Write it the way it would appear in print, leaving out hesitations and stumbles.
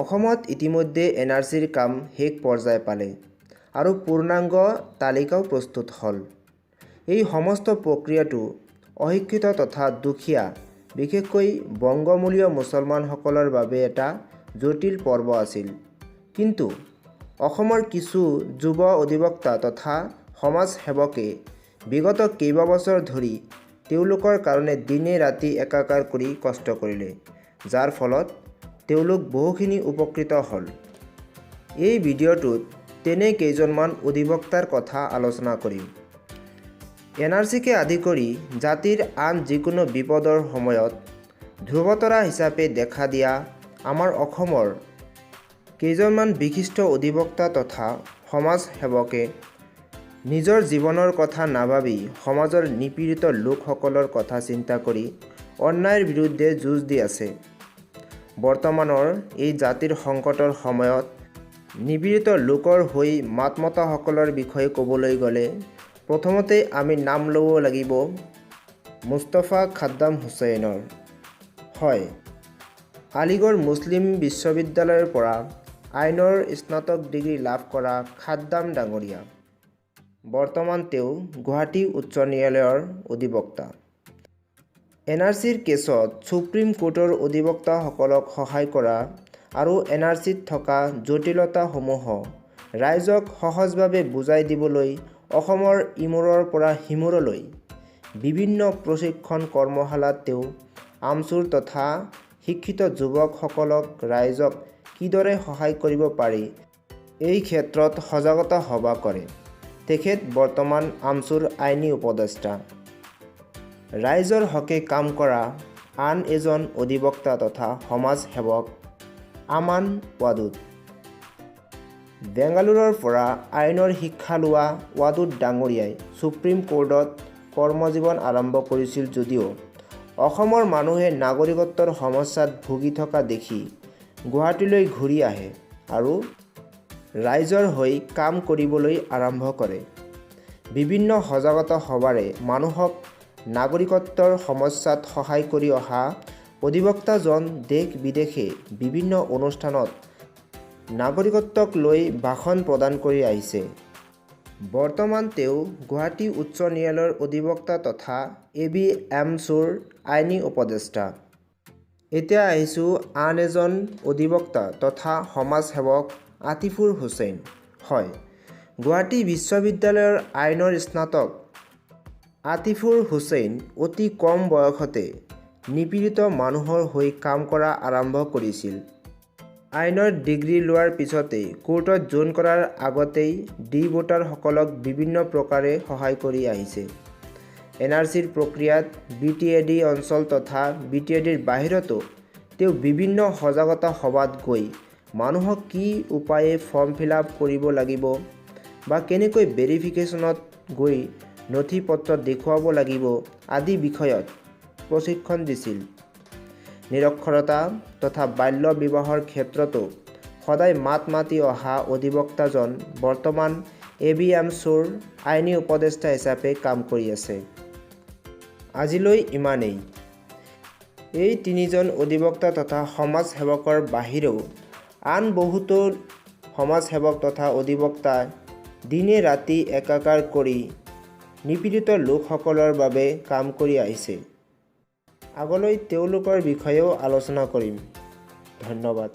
অসমত ইতিমধ্যে এনআৰচিৰ কাম শেষ পৰ্যায় পালে আৰু পূৰ্ণাংগ তালিকাও প্ৰস্তুত হ'ল। এই সমস্ত প্ৰক্ৰিয়াটো অশিক্ষিত তথা দুখীয়া বিশেষকৈ বংগমূলীয় মুছলমানসকলৰ বাবে এটা জটিল পৰ্ব আছিল। কিন্তু অসমৰ কিছু যুৱ অধিবক্তা তথা সমাজ সেৱকে বিগত কেইবাবছৰ ধৰি তেওঁলোকৰ কাৰণে দিনে ৰাতি একাকাৰ কৰি কষ্ট কৰিলে, যাৰ ফলত তেওঁলোক বহুখিনি উপকৃত হ'ল। এই ভিডিঅ'টোত তেনে কেইজনমান অধিবক্তাৰ কথা আলোচনা কৰিম। এনআৰচিকে আদি কৰি জাতিৰ আন যিকোনো বিপদৰ সময়ত ধ্ৰুৱতৰা হিচাপে দেখা দিয়া আমাৰ অসমৰ কেইজনমান বিশিষ্ট অধিবক্তা তথা সমাজ সেৱকে নিজৰ জীৱনৰ কথা নাভাবি সমাজৰ নিপীড়িত লোকসকলৰ কথা চিন্তা কৰি অন্যায়ৰ বিৰুদ্ধে যুঁজ দি আছে। বৰ্তমানৰ এই জাতিৰ সংকটৰ সময়ত নিপীড়িত লোকৰ হৈ মাত মতাসকলৰ বিষয়ে ক'বলৈ গ'লে প্ৰথমতে আমি নাম ল'ব লাগিব মুস্তাফা খাদ্দাম হুছেইনৰ। হয়, আলিগড় মুছলিম বিশ্ববিদ্যালয়ৰ পৰা আইনৰ স্নাতক ডিগ্ৰী লাভ কৰা খাদ্দাম ডাঙৰীয়া। বৰ্তমান তেওঁ গুৱাহাটী উচ্চ ন্যায়ালয়ৰ অধিবক্তা। এনআৰচিৰ কেছত সুপ্ৰিম কোৰ্টৰ অধিবক্তাসকলক সহায় কৰা আৰু এনআৰচিত থকা জটিলতাসমূহ ৰাইজক সহজভাৱে বুজাই দিবলৈ অসমৰ ইমূৰৰ পৰা সিমূৰলৈ বিভিন্ন প্ৰশিক্ষণ কৰ্মশালাত তেওঁ আমচুৰ তথা শিক্ষিত যুৱকসকলক ৰাইজক কিদৰে সহায় কৰিব পাৰি এই ক্ষেত্ৰত সজাগতা সভা কৰে। তেখেত বৰ্তমান আমচুৰ আইনী উপদেষ্টা। ৰাইজৰ হকে কাম কৰা আন এজন অধিবক্তা তথা সমাজ সেৱক আমান ৱাদুদ। বেংগালুৰুৰ পৰা আইনৰ শিক্ষা লোৱা ৱাদুদ ডাঙৰীয়াই সুপ্ৰিম কোৰ্টত কৰ্মজীৱন আৰম্ভ কৰিছিল যদিও অসমৰ মানুহে নাগৰিকত্বৰ সমস্যাত ভুগি থকা দেখি গুৱাহাটীলৈ ঘূৰি আহে আৰু ৰাইজৰ হৈ কাম কৰিবলৈ আৰম্ভ কৰে। বিভিন্ন সজাগতা সভাৰে মানুহক নাগৰিকত্বৰ সমস্যাত সহায় কৰি অহা অধিবক্তাজন দেশ বিদেশে বিভিন্ন অনুষ্ঠানত নাগৰিকত্বক লৈ ভাষণ প্ৰদান কৰি আহিছে। বৰ্তমান তেওঁ গুৱাহাটী উচ্চ ন্যায়ালয়ৰ অধিবক্তা তথা ABMCৰ আইনী উপদেষ্টা। এতিয়া আহিছোঁ আন এজন অধিবক্তা তথা সমাজ সেৱক আতিফুৰ হুছেইন। হয়, গুৱাহাটী বিশ্ববিদ্যালয়ৰ আইনৰ স্নাতক আতিফুৰ হুছেইন অতি কম বয়সতে নিপীড়িত মানুহৰ হৈ কাম কৰা আৰম্ভ কৰিছিল। আইনৰ ডিগ্ৰী লোৱাৰ পিছতেই কোৰ্টত জইন কৰাৰ আগতেই ডি ভোটাৰসকলক বিভিন্ন প্ৰকাৰে সহায় কৰি আহিছে। এনআৰচিৰ প্ৰক্ৰিয়াত BTAD অঞ্চল তথা BTADৰ বাহিৰতো তেওঁ বিভিন্ন সজাগতা সভাত গৈ মানুহক কি উপায়ে ফৰ্ম ফিল-আপ কৰিব লাগিব বা কেনেকৈ ভেৰিফিকেশ্যনত গৈ নথি পত্ৰ দেখুৱাব লাগিব আদি বিষয়ত প্ৰশিক্ষণ দিছিল। নিৰক্ষৰতা তথা বাল্য বিবাহৰ ক্ষেত্ৰতো সদায় মাত মাতি অহা অধিবক্তাজন বৰ্তমান ABMCৰ আইনী উপদেষ্টা হিচাপে কাম কৰি আছে। আজিলৈ ইমানেই। এই তিনিজন অধিবক্তা তথা সমাজ সেৱকৰ বাহিৰেও আন বহুতো সমাজ সেৱক তথা অধিবক্তাই দিনে ৰাতি একাকাৰ কৰি নিপীড়িত লোকসকলৰ বাবে কাম কৰি আহিছে। আগলৈ তেওঁলোকৰ বিষয়েও আলোচনা কৰিম। ধন্যবাদ।